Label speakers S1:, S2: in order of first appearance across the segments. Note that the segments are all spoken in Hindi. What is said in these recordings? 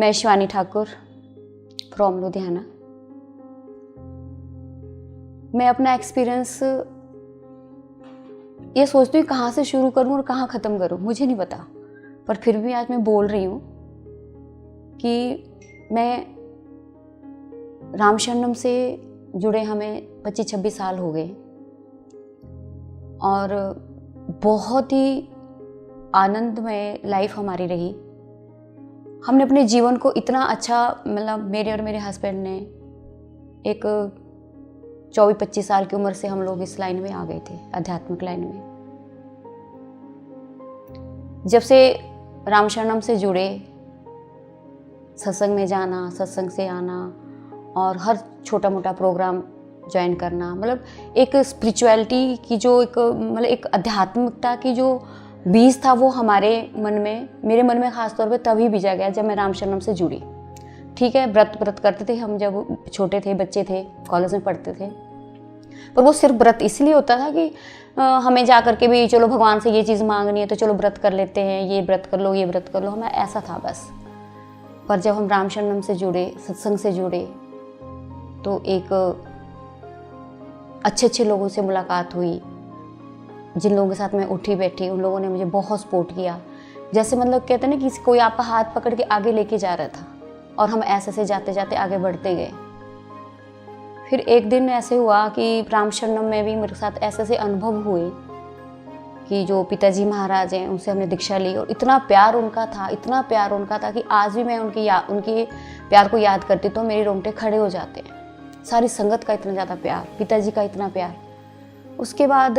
S1: मैं शिवानी ठाकुर फ्रॉम लुधियाना। मैं अपना एक्सपीरियंस ये सोचती हूँ कहाँ से शुरू करूँ और कहाँ ख़त्म करूँ, मुझे नहीं पता, पर फिर भी आज मैं बोल रही हूँ कि मैं राम शरणम से जुड़े हमें 25-26 साल हो गए और बहुत ही आनंदमय लाइफ हमारी रही। हमने अपने जीवन को इतना अच्छा, मतलब मेरे और मेरे हस्बैंड ने एक 24-25 साल की उम्र से हम लोग इस लाइन में आ गए थे, आध्यात्मिक लाइन में। जब से राम शरणम से जुड़े, सत्संग में जाना, सत्संग से आना और हर छोटा मोटा प्रोग्राम ज्वाइन करना, मतलब एक स्पिरिचुअलिटी की जो एक, मतलब एक आध्यात्मिकता की जो बीज था वो हमारे मन में, मेरे मन में ख़ास तौर पे तभी बीजा गया जब मैं राम शरणम से जुड़ी। ठीक है, व्रत करते थे हम जब छोटे थे, बच्चे थे, कॉलेज में पढ़ते थे, पर वो सिर्फ व्रत इसलिए होता था कि हमें जा करके भी चलो भगवान से ये चीज़ मांगनी है तो चलो व्रत कर लेते हैं, ये व्रत कर लो, ये व्रत कर लो, हमें ऐसा था बस। पर जब हम राम शरणम से जुड़े, सत्संग से जुड़े, तो एक अच्छे लोगों से मुलाकात हुई, जिन लोगों के साथ मैं उठी बैठी, उन लोगों ने मुझे बहुत सपोर्ट किया। जैसे मतलब कहते हैं ना कि कोई आपका हाथ पकड़ के आगे लेके जा रहा था और हम ऐसे जाते जाते आगे बढ़ते गए। फिर एक दिन ऐसे हुआ कि राम शरणम में भी मेरे साथ ऐसे अनुभव हुए कि जो पिताजी महाराज हैं उनसे हमने दीक्षा ली और इतना प्यार उनका था, इतना प्यार उनका था कि आज भी मैं उनके प्यार को याद करती तो मेरे रोंगटे खड़े हो जाते हैं। सारी संगत का इतना ज़्यादा प्यार, पिताजी का इतना प्यार। उसके बाद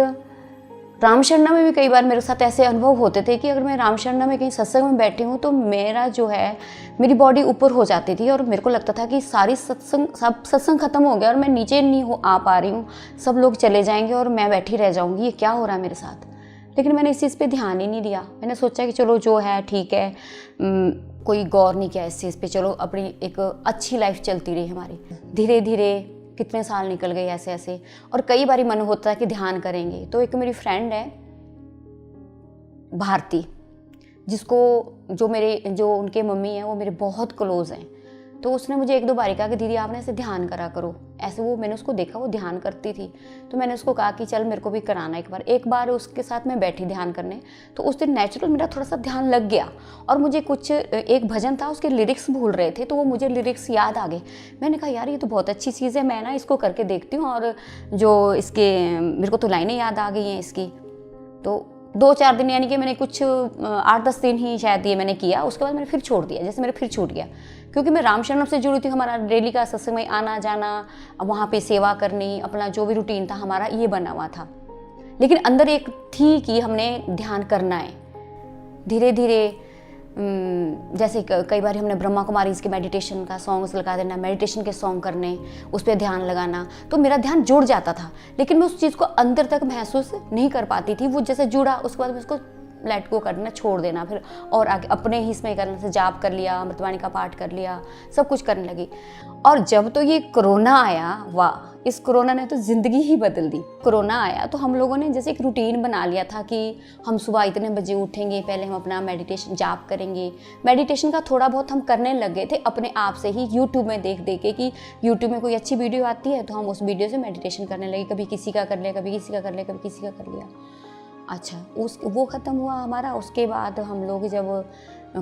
S1: राम शरणम में भी कई बार मेरे साथ ऐसे अनुभव होते थे कि अगर मैं राम शरणम में कहीं सत्संग में बैठी हूँ तो मेरा जो है, मेरी बॉडी ऊपर हो जाती थी और मेरे को लगता था कि सब सत्संग खत्म हो गया और मैं नीचे नहीं आ पा रही हूँ, सब लोग चले जाएंगे और मैं बैठी रह जाऊँगी, ये क्या हो रहा है मेरे साथ। लेकिन मैंने इस चीज़ पे ध्यान ही नहीं दिया। मैंने सोचा कि चलो जो है ठीक है, कोई गौर नहीं किया इस चीज़ पे, चलो अपनी एक अच्छी लाइफ चलती रही हमारी। धीरे धीरे कितने साल निकल गए ऐसे, और कई बार मन होता है कि ध्यान करेंगे। तो एक मेरी फ्रेंड है भारती, जो उनके मम्मी हैं वो मेरे बहुत क्लोज हैं, तो उसने मुझे 1-2 बार कहा कि दीदी आपने ऐसे ध्यान करा करो। ऐसे वो मैंने उसको देखा, वो ध्यान करती थी, तो मैंने उसको कहा कि चल मेरे को भी कराना एक बार उसके साथ मैं बैठी ध्यान करने। तो उस दिन नेचुरल मेरा थोड़ा सा ध्यान लग गया और मुझे एक भजन था, उसके लिरिक्स भूल रहे थे, तो वो मुझे लिरिक्स याद आ गए। मैंने कहा यार ये तो बहुत अच्छी चीज़ है, मैं ना इसको करके देखती हूँ, और जो इसके मेरे को तो लाइनें याद आ गई हैं इसकी। तो 2-4 दिन, यानी कि मैंने कुछ 8-10 दिन ही शायद ये मैंने किया। उसके बाद मैंने फिर छोड़ दिया, जैसे मेरे फिर छूट गया, क्योंकि मैं राम शरणम से जुड़ी थी। हमारा डेली का सत्संग में आना जाना, वहाँ पे सेवा करनी, अपना जो भी रूटीन था हमारा ये बना हुआ था। लेकिन अंदर एक थी कि हमने ध्यान करना है। धीरे धीरे जैसे कई बार हमने ब्रह्मा कुमारी के मेडिटेशन का सॉन्ग्स लगा देना, मेडिटेशन के सॉन्ग करने, उस पर ध्यान लगाना, तो मेरा ध्यान जुड़ जाता था। लेकिन मैं उस चीज़ को अंदर तक महसूस नहीं कर पाती थी। वो जैसे जुड़ा, उसके बाद मैं उसको लेट गो करना, छोड़ देना, फिर और आगे अपने ही इसमें करने से जाप कर लिया, अमृतवाणी का पाठ कर लिया, सब कुछ करने लगी। और जब तो ये कोरोना आया, वाह, इस कोरोना ने तो ज़िंदगी ही बदल दी। कोरोना आया तो हम लोगों ने जैसे एक रूटीन बना लिया था कि हम सुबह इतने बजे उठेंगे, पहले हम अपना मेडिटेशन जाप करेंगे। मेडिटेशन का थोड़ा बहुत हम करने लग गए थे अपने आप से ही, यूट्यूब में देख के कि यूट्यूब में कोई अच्छी वीडियो आती है तो हम उस वीडियो से मेडिटेशन करने लगे। कभी किसी का कर लिया, कभी किसी का कर लिया, कभी किसी का कर लिया। अच्छा, वो ख़त्म हुआ हमारा। उसके बाद हम लोग जब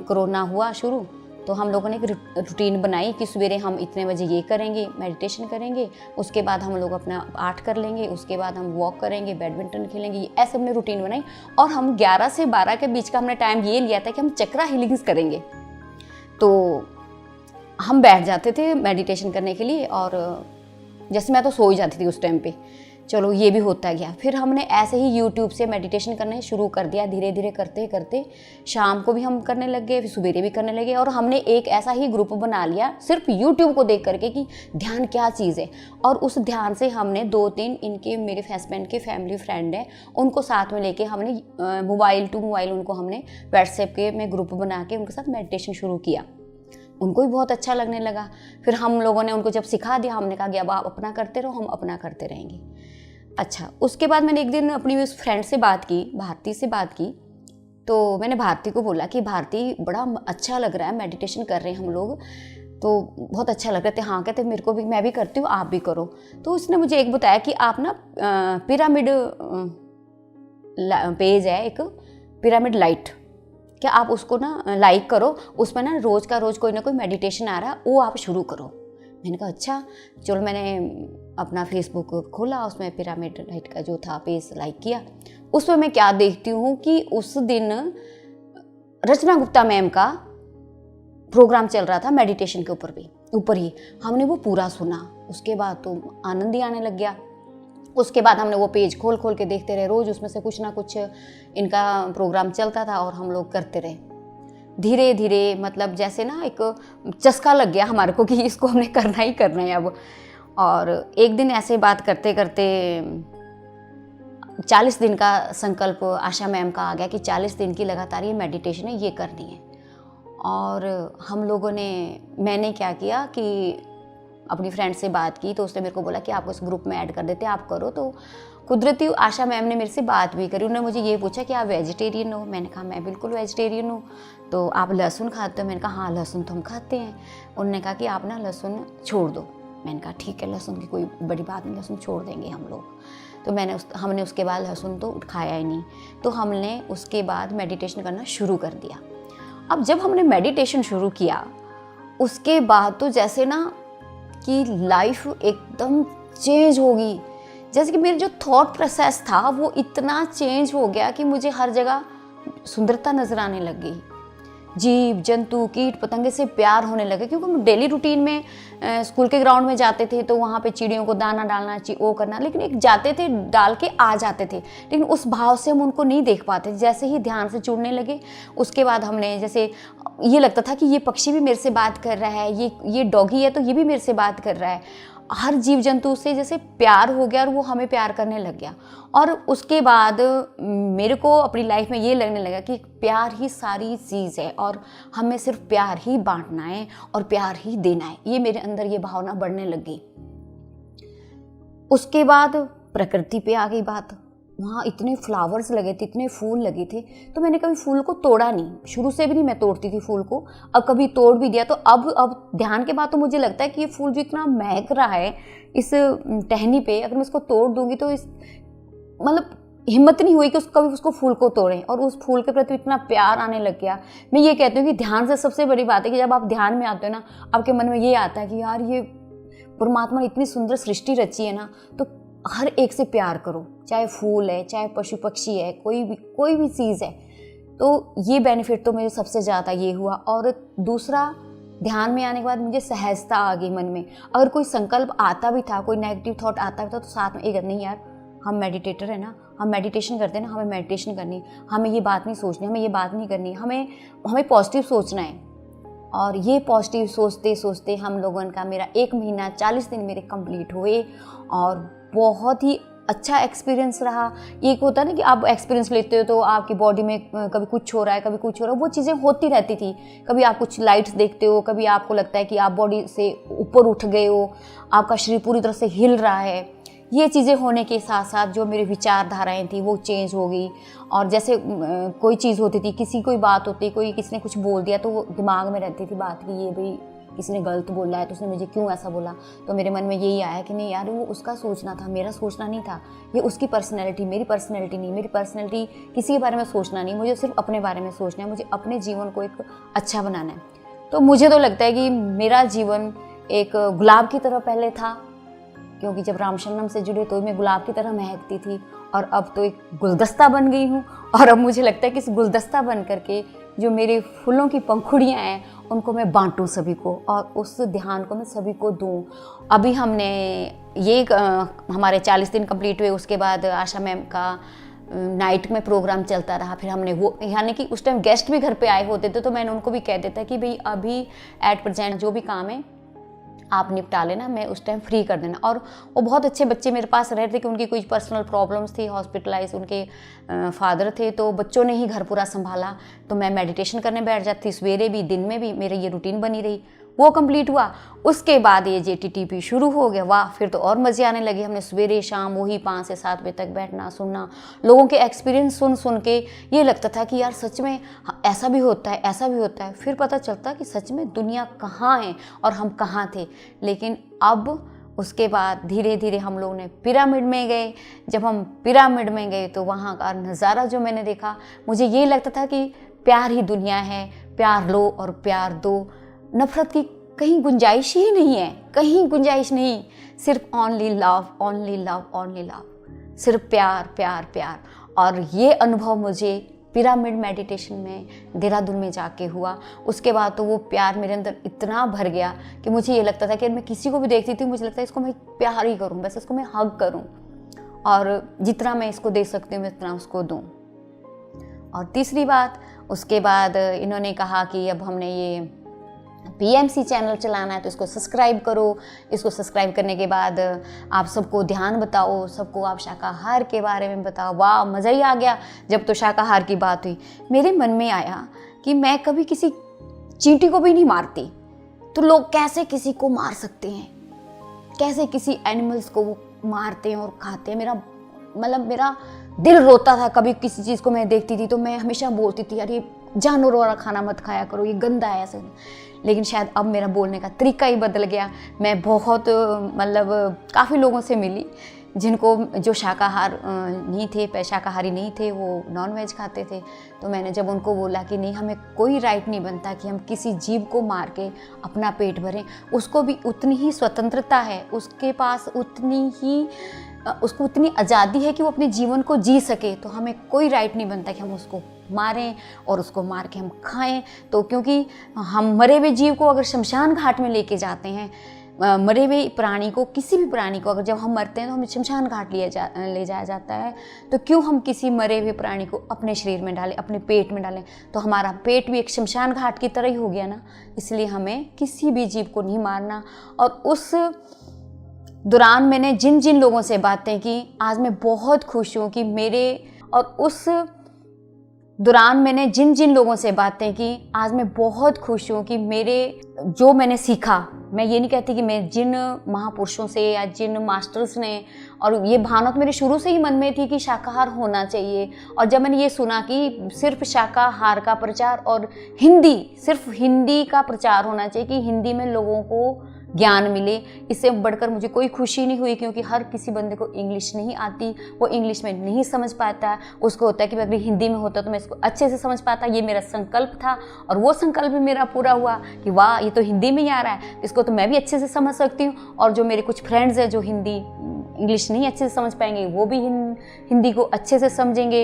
S1: कोरोना हुआ शुरू, तो हम लोगों ने एक रूटीन बनाई कि सवेरे हम इतने बजे ये करेंगे, मेडिटेशन करेंगे, उसके बाद हम लोग अपना पाठ कर लेंगे, उसके बाद हम वॉक करेंगे, बैडमिंटन खेलेंगे। ऐसे हमने रूटीन बनाई और हम 11 से 12 के बीच का हमने टाइम ये लिया था कि हम चक्रा हीलिंग्स करेंगे। तो हम बैठ जाते थे मेडिटेशन करने के लिए, और जैसे मैं तो सो ही जाती थी उस टाइम पे। चलो ये भी होता गया। फिर हमने ऐसे ही यूट्यूब से मेडिटेशन करने शुरू कर दिया। धीरे धीरे करते करते शाम को भी हम करने लग गए, फिर सवेरे भी करने लगे, और हमने एक ऐसा ही ग्रुप बना लिया सिर्फ यूट्यूब को देख करके कि ध्यान क्या चीज़ है। और उस ध्यान से हमने 2-3 इनके, मेरे हस्बैंड के फैमिली फ्रेंड हैं, उनको साथ में लेके हमने मोबाइल टू मोबाइल उनको हमने व्हाट्सएप के में ग्रुप बना के उनके साथ मेडिटेशन शुरू किया। उनको भी बहुत अच्छा लगने लगा। फिर हम लोगों ने उनको जब सिखा दिया, हमने कहा कि अब आप अपना करते रहो, हम अपना करते रहेंगे। अच्छा, उसके बाद मैंने एक दिन अपनी उस फ्रेंड से बात की, भारती से बात की, तो मैंने भारती को बोला कि भारती बड़ा अच्छा लग रहा है, मेडिटेशन कर रहे हैं हम लोग, तो बहुत अच्छा लग रहा था। हाँ, कहते मेरे को भी, मैं भी करती हूँ, आप भी करो। तो उसने मुझे एक बताया कि आप ना पिरामिड पेज है एक, पिरामिड लाइट, क्या आप उसको ना लाइक करो, उसमें ना रोज़ का रोज़ कोई ना कोई मेडिटेशन आ रहा है, वो आप शुरू करो। मैंने कहा अच्छा चलो। मैंने अपना फेसबुक खोला, उसमें पिरामिड लाइट का जो था पेज लाइक किया। उसमें मैं क्या देखती हूँ कि उस दिन रचना गुप्ता मैम का प्रोग्राम चल रहा था मेडिटेशन के ऊपर ही। हमने वो पूरा सुना, उसके बाद तो आनंद ही आने लग गया। उसके बाद हमने वो पेज खोल खोल के देखते रहे, रोज़ उसमें से कुछ ना कुछ इनका प्रोग्राम चलता था और हम लोग करते रहे। धीरे धीरे मतलब जैसे ना एक चस्का लग गया हमारे को कि इसको हमने करना ही करना है अब। और एक दिन ऐसे बात करते करते 40 दिन का संकल्प आशा मैम का आ गया कि 40 दिन की लगातार ये मेडिटेशन है, ये करनी है। और हम लोगों ने, मैंने क्या किया कि अपनी फ्रेंड से बात की, तो उसने मेरे को बोला कि आपको इस ग्रुप में ऐड कर देते हैं, आप करो। तो कुदरती आशा मैम ने मेरे से बात भी करी। उन्होंने मुझे ये पूछा कि आप वेजिटेरियन हो? मैंने कहा मैं बिल्कुल वेजिटेरियन हूँ। तो आप लहसुन खाते हो? मैंने कहा हाँ लहसुन तो हम खाते हैं। उन्होंने कहा कि आप ना लहसुन छोड़ दो। मैंने कहा ठीक है, लहसुन की कोई बड़ी बात नहीं, लहसुन छोड़ देंगे हम लोग। तो हमने उसके बाद लहसुन तो खाया ही नहीं। तो हमने उसके बाद मेडिटेशन करना शुरू कर दिया। अब जब हमने मेडिटेशन शुरू किया उसके बाद तो जैसे ना कि लाइफ एकदम चेंज होगी, जैसे कि मेरे जो थॉट प्रोसेस था वो इतना चेंज हो गया कि मुझे हर जगह सुंदरता नजर आने लग गई। जीव जंतु कीट पतंगे से प्यार होने लगे, क्योंकि हम डेली रूटीन में स्कूल के ग्राउंड में जाते थे तो वहाँ पे चिड़ियों को दाना डालना वो करना, लेकिन एक जाते थे डाल के आ जाते थे, लेकिन उस भाव से हम उनको नहीं देख पाते। जैसे ही ध्यान से जुड़ने लगे उसके बाद हमने, जैसे ये लगता था कि ये पक्षी भी मेरे से बात कर रहा है, ये डॉगी है तो ये भी मेरे से बात कर रहा है। हर जीव जंतु से जैसे प्यार हो गया और वो हमें प्यार करने लग गया। और उसके बाद मेरे को अपनी लाइफ में ये लगने लगा कि प्यार ही सारी चीज़ है और हमें सिर्फ प्यार ही बांटना है और प्यार ही देना है। ये मेरे अंदर ये भावना बढ़ने लग गई। उसके बाद प्रकृति पे आ गई बात। वहाँ इतने फ्लावर्स लगे थे, इतने फूल लगे थे, तो मैंने कभी फूल को तोड़ा नहीं, शुरू से भी नहीं मैं तोड़ती थी फूल को। अब कभी तोड़ भी दिया तो अब ध्यान के बाद तो मुझे लगता है कि ये फूल जो इतना महक रहा है इस टहनी पे, अगर मैं इसको तोड़ दूंगी तो इस मतलब हिम्मत नहीं हुई कि कभी उसको फूल को तोड़ें, और उस फूल के प्रति इतना प्यार आने लग गया। मैं ये कहती हूँ कि ध्यान से सबसे बड़ी बात है कि जब आप ध्यान में आते हो ना, आपके मन में ये आता है कि यार ये परमात्मा ने इतनी सुंदर सृष्टि रची है ना, तो हर एक से प्यार करो, चाहे फूल है, चाहे पशु पक्षी है, कोई भी चीज़ है। तो ये बेनिफिट तो मुझे सबसे ज़्यादा ये हुआ। और दूसरा, ध्यान में आने के बाद मुझे सहजता आ गई मन में। अगर कोई संकल्प आता भी था, कोई नेगेटिव थॉट आता भी था, तो साथ में एक नहीं यार, हम मेडिटेटर है ना, हम मेडिटेशन करते हैं ना, हमें मेडिटेशन करनी, हमें ये बात नहीं सोचनी, हमें ये बात नहीं करनी, हमें पॉजिटिव सोचना है। और ये पॉजिटिव सोचते सोचते हम लोगों का मेरा 1 महीना 40 दिन मेरे कंप्लीट हुए और बहुत ही अच्छा एक्सपीरियंस रहा। एक होता है ना कि आप एक्सपीरियंस लेते हो तो आपकी बॉडी में कभी कुछ हो रहा है, कभी कुछ हो रहा है, वो चीज़ें होती रहती थी। कभी आप कुछ लाइट्स देखते हो, कभी आपको लगता है कि आप बॉडी से ऊपर उठ गए हो, आपका शरीर पूरी तरह से हिल रहा है। ये चीज़ें होने के साथ साथ जो मेरी विचारधाराएं थी वो चेंज हो गई। और जैसे कोई चीज़ होती थी, कोई बात होती, किसी ने कुछ बोल दिया तो वो दिमाग में रहती थी बात कि ये भाई किसी ने गलत बोला है तो उसने मुझे क्यों ऐसा बोला। तो मेरे मन में यही आया कि नहीं यार, वो उसका सोचना था, मेरा सोचना नहीं था। ये उसकी पर्सनैलिटी, मेरी पर्सनैलिटी नहीं, मेरी पर्सनैलिटी किसी के बारे में सोचना नहीं, मुझे सिर्फ अपने बारे में सोचना है, मुझे अपने जीवन को एक अच्छा बनाना है। तो मुझे तो लगता है कि मेरा जीवन एक गुलाब की तरह पहले था, क्योंकि जब रामशरणम से जुड़े तो मैं गुलाब की तरह महकती थी, और अब तो एक गुलदस्ता बन गई हूँ। और अब मुझे लगता है कि इस गुलदस्ता बन करके जो मेरे फूलों की पंखुड़ियाँ हैं उनको मैं बांटूँ सभी को, और उस ध्यान को मैं सभी को दूँ। अभी हमने ये हमारे 40 दिन कंप्लीट हुए, उसके बाद आशा मैम का नाइट में प्रोग्राम चलता रहा। फिर हमने वो, यानी कि उस टाइम गेस्ट भी घर पे आए होते थे, तो मैंने उनको भी कह देता कि भाई अभी एट प्रेजेंट जो भी काम है आप निपटा लेना, मैं उस टाइम फ्री कर देना। और वो बहुत अच्छे बच्चे मेरे पास रह रहे थे कि उनकी कुछ पर्सनल प्रॉब्लम्स थी, हॉस्पिटलाइज उनके फादर थे, तो बच्चों ने ही घर पूरा संभाला। तो मैं मेडिटेशन करने बैठ जाती, सवेरे भी दिन में भी मेरी ये रूटीन बनी रही। वो कंप्लीट हुआ। उसके बाद ये JTTP शुरू हो गया। वाह, फिर तो और मज़े आने लगे। हमने सवेरे शाम वही 5 से 7 बजे तक बैठना, सुनना, लोगों के एक्सपीरियंस सुन सुन के ये लगता था कि यार सच में ऐसा भी होता है, ऐसा भी होता है। फिर पता चलता कि सच में दुनिया कहाँ है और हम कहाँ थे। लेकिन अब उसके बाद धीरे धीरे हम लोगों ने पिरामिड में गए। जब हम पिरामिड में गए तो वहाँ का नज़ारा जो मैंने देखा, मुझे ये लगता था कि प्यार ही दुनिया है, प्यार लो और प्यार दो, नफ़रत की कहीं गुंजाइश ही नहीं है, कहीं गुंजाइश नहीं। सिर्फ only love, only love, only love, सिर्फ प्यार प्यार प्यार। और ये अनुभव मुझे पिरामिड मेडिटेशन में देहरादून में जाके हुआ। उसके बाद तो वो प्यार मेरे अंदर इतना भर गया कि मुझे ये लगता था कि मैं किसी को भी देखती थी, मुझे लगता है इसको मैं प्यार ही करूं, बस इसको मैं हग करूं और जितना मैं इसको दे सकती हूँ मैं इतना उसको दूं। और तीसरी बात, उसके बाद इन्होंने कहा कि अब हमने ये PMC चैनल चलाना है तो इसको सब्सक्राइब करो। इसको सब्सक्राइब करने के बाद आप सबको ध्यान बताओ, सबको आप शाकाहार के बारे में बताओ। वाह, मज़ा ही आ गया। जब तो शाकाहार की बात हुई, मेरे मन में आया कि मैं कभी किसी चींटी को भी नहीं मारती, तो लोग कैसे किसी को मार सकते हैं, कैसे किसी एनिमल्स को वो मारते हैं और खाते हैं। मेरा दिल रोता था। कभी किसी चीज़ को मैं देखती थी तो मैं हमेशा बोलती थी यार ये जानवरों वाला खाना मत खाया करो, ये गंदा है ऐसे। लेकिन शायद अब मेरा बोलने का तरीका ही बदल गया। मैं बहुत काफ़ी लोगों से मिली जिनको जो शाकाहारी नहीं थे, वो नॉनवेज खाते थे। तो मैंने जब उनको बोला कि नहीं, हमें कोई राइट नहीं बनता कि हम किसी जीव को मार के अपना पेट भरें, उसको भी उतनी ही स्वतंत्रता है, उसके पास उसको उतनी आज़ादी है कि वो अपने जीवन को जी सके। तो हमें कोई राइट नहीं बनता कि हम उसको मारें और उसको मार के हम खाएं। तो क्योंकि हम मरे हुए जीव को अगर शमशान घाट में लेके जाते हैं, मरे हुए प्राणी को, किसी भी प्राणी को अगर जब हम मरते हैं तो हमें शमशान घाट ले जाया जाता है, तो क्यों हम किसी मरे हुए प्राणी को अपने शरीर में डालें, अपने पेट में डालें? तो हमारा पेट भी एक शमशान घाट की तरह ही हो गया ना। इसलिए हमें किसी भी जीव को नहीं मारना। और उस दौरान मैंने जिन जिन लोगों से बातें की, आज मैं बहुत खुश हूँ कि जो मैंने सीखा, मैं ये नहीं कहती कि मैं जिन महापुरुषों से या जिन मास्टर्स ने, और ये भावना तो मेरे शुरू से ही मन में थी कि शाकाहार होना चाहिए। और जब मैंने ये सुना कि सिर्फ शाकाहार का प्रचार और सिर्फ हिंदी का प्रचार होना चाहिए कि हिंदी में लोगों को ज्ञान मिले, इससे बढ़कर मुझे कोई खुशी नहीं हुई। क्योंकि हर किसी बंदे को इंग्लिश नहीं आती, वो इंग्लिश में नहीं समझ पाता। उसको होता है कि अगर हिंदी में होता तो मैं इसको अच्छे से समझ पाता। ये मेरा संकल्प था और वो संकल्प भी मेरा पूरा हुआ कि वाह, ये तो हिंदी में ही आ रहा है, इसको तो मैं भी अच्छे से समझ सकती हूँ। और जो मेरे कुछ फ्रेंड्स हैं जो इंग्लिश नहीं अच्छे से समझ पाएंगे, वो भी हिंदी को अच्छे से समझेंगे,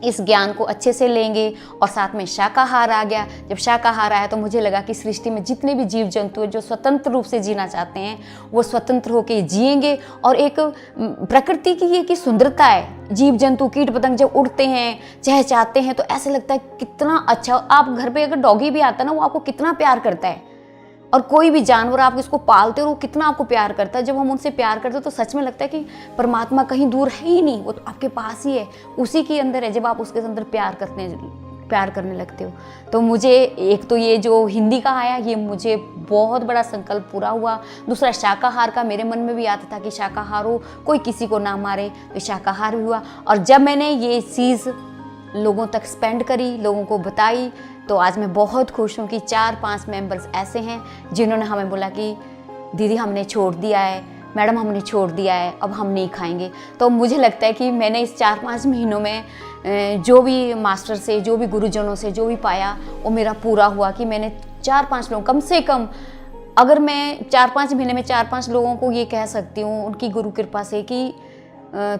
S1: इस ज्ञान को अच्छे से लेंगे। और साथ में शाकाहार आ गया। जब शाकाहार आया तो मुझे लगा कि सृष्टि में जितने भी जीव जंतु हैं जो स्वतंत्र रूप से जीना चाहते हैं, वो स्वतंत्र होकर जिएंगे। और एक प्रकृति की ये की सुंदरता है, जीव जंतु कीट पतंग जब उड़ते हैं, चहचहाते हैं, तो ऐसे लगता है कितना अच्छा। आप घर पे अगर डॉगी भी आता है ना, वो आपको कितना प्यार करता है। और कोई भी जानवर आप इसको पालते हो, वो कितना आपको प्यार करता है। जब हम उनसे प्यार करते हैं तो सच में लगता है कि परमात्मा कहीं दूर है ही नहीं, वो तो आपके पास ही है, उसी के अंदर है। जब आप उसके अंदर प्यार करने लगते हो। तो मुझे एक तो ये जो हिंदी का आया, ये मुझे बहुत बड़ा संकल्प पूरा हुआ। दूसरा, शाकाहार का मेरे मन में भी आता था कि शाकाहार हो, कोई किसी को ना मारे, तो शाकाहार भी हुआ। और जब मैंने ये चीज़ लोगों तक स्पेंड करी, लोगों को बताई, तो आज मैं बहुत खुश हूँ कि 4-5 मेंबर्स ऐसे हैं जिन्होंने हमें बोला कि दीदी हमने छोड़ दिया है, मैडम हमने छोड़ दिया है, अब हम नहीं खाएंगे। तो मुझे लगता है कि मैंने इस 4-5 महीनों में जो भी मास्टर से, जो भी गुरुजनों से जो भी पाया, वो मेरा पूरा हुआ। कि मैंने 4-5 लोग, कम से कम अगर मैं 4-5 महीने में 4-5 लोगों को ये कह सकती हूँ उनकी गुरु कृपा से कि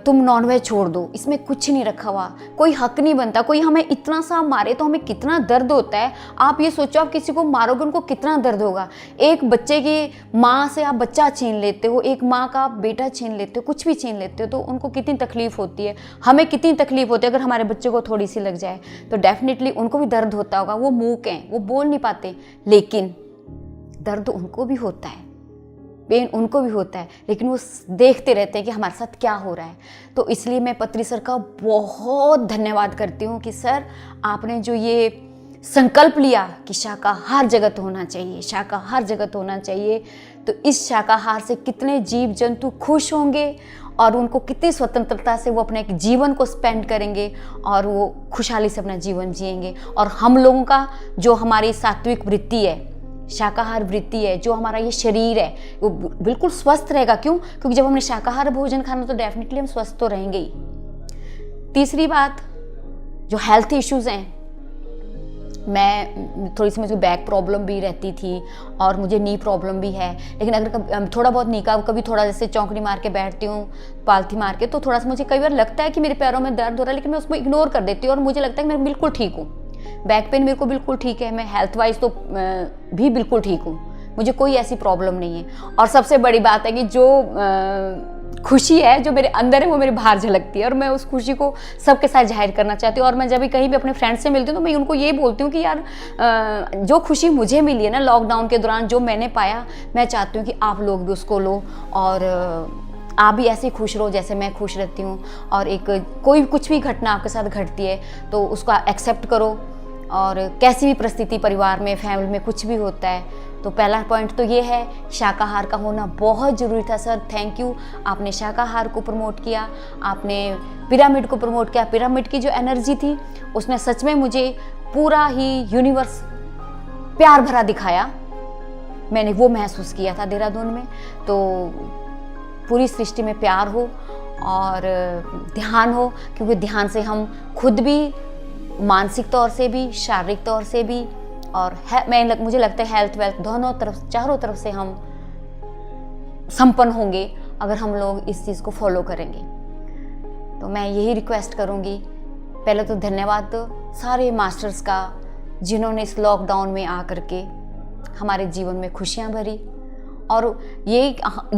S1: तुम नॉनवेज छोड़ दो, इसमें कुछ नहीं रखा हुआ, कोई हक नहीं बनता। कोई हमें इतना सा मारे तो हमें कितना दर्द होता है। आप ये सोचो, आप किसी को मारोगे उनको कितना दर्द होगा। एक बच्चे की माँ से आप बच्चा छीन लेते हो, एक माँ का बेटा छीन लेते हो, कुछ भी छीन लेते हो, तो उनको कितनी तकलीफ होती है, हमें कितनी तकलीफ होती है। अगर हमारे बच्चे को थोड़ी सी लग जाए तो डेफिनेटली उनको भी दर्द होता होगा। वो मूक हैं, वो बोल नहीं पाते, लेकिन दर्द उनको भी होता है, पेन उनको भी होता है, लेकिन वो देखते रहते हैं कि हमारे साथ क्या हो रहा है। तो इसलिए मैं पत्री सर का बहुत धन्यवाद करती हूँ कि सर, आपने जो ये संकल्प लिया कि शाकाहार जगत होना चाहिए, शाकाहार जगत होना चाहिए, तो इस शाकाहार से कितने जीव जंतु खुश होंगे और उनको कितनी स्वतंत्रता से वो अपने जीवन को स्पेंड करेंगे और वो खुशहाली से अपना जीवन जिएंगे। और हम लोगों का जो हमारी सात्विक वृत्ति है, शाकाहार वृत्ति है, जो हमारा ये शरीर है, वो बिल्कुल स्वस्थ रहेगा। क्यों? क्योंकि जब हमने शाकाहार भोजन खाना तो डेफिनेटली हम स्वस्थ तो रहेंगे ही। तीसरी बात, जो हेल्थ इश्यूज़ हैं, मैं थोड़ी सी मुझे बैक प्रॉब्लम भी रहती थी और मुझे नी प्रॉब्लम भी है, लेकिन अगर थोड़ा बहुत नी का कभी थोड़ा जैसे चौंकड़ी मार के बैठती हूँ, पालथी मार के, तो थोड़ा सा मुझे कई बार लगता है कि मेरे पैरों में दर्द हो रहा है, लेकिन मैं उसको इग्नोर कर देती हूँ और मुझे लगता है कि मैं बिल्कुल ठीक हूँ। बैक पेन मेरे को बिल्कुल ठीक है, मैं हेल्थ वाइज तो भी बिल्कुल ठीक हूँ, मुझे कोई ऐसी प्रॉब्लम नहीं है। और सबसे बड़ी बात है कि जो खुशी है जो मेरे अंदर है वो मेरे बाहर झलकती है और मैं उस खुशी को सबके साथ जाहिर करना चाहती हूँ। और मैं जब भी कहीं भी अपने फ्रेंड से मिलती हूँ तो मैं उनको ये बोलती हूँ कि यार जो खुशी मुझे मिली है ना लॉकडाउन के दौरान, जो मैंने पाया, मैं चाहती हूँ कि आप लोग भी उसको लो और आप भी ऐसे ही खुश रहो जैसे मैं खुश रहती हूँ। और एक कोई कुछ भी घटना आपके साथ घटती है तो उसको एक्सेप्ट करो, और कैसी भी परिस्थिति परिवार में, फैमिली में कुछ भी होता है तो पहला पॉइंट तो ये है, शाकाहार का होना बहुत ज़रूरी था। सर थैंक यू, आपने शाकाहार को प्रमोट किया, आपने पिरामिड को प्रमोट किया। पिरामिड की जो एनर्जी थी उसने सच में मुझे पूरा ही यूनिवर्स प्यार भरा दिखाया, मैंने वो महसूस किया था देहरादून में। तो पूरी सृष्टि में प्यार हो और ध्यान हो, क्योंकि ध्यान से हम खुद भी मानसिक तौर से भी, शारीरिक तौर से भी, और मुझे लगता है हेल्थ वेल्थ दोनों तरफ, चारों तरफ से हम संपन्न होंगे अगर हम लोग इस चीज़ को फॉलो करेंगे। तो मैं यही रिक्वेस्ट करूँगी, पहले तो धन्यवाद सारे मास्टर्स का जिन्होंने इस लॉकडाउन में आकर के हमारे जीवन में खुशियाँ भरी। और ये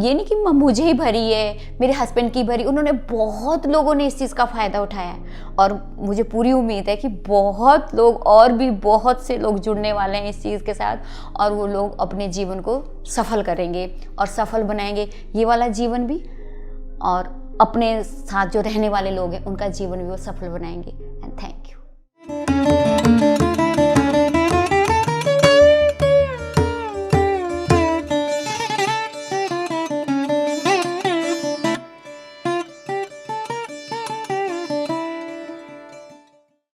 S1: नहीं कि मुझे ही भरी है, मेरे हस्बैंड की भरी, उन्होंने बहुत लोगों ने इस चीज़ का फ़ायदा उठाया है और मुझे पूरी उम्मीद है कि बहुत लोग और भी बहुत से लोग जुड़ने वाले हैं इस चीज़ के साथ और वो लोग अपने जीवन को सफल करेंगे और सफल बनाएंगे ये वाला जीवन भी, और अपने साथ जो रहने वाले लोग हैं उनका जीवन भी वो सफल बनाएंगे।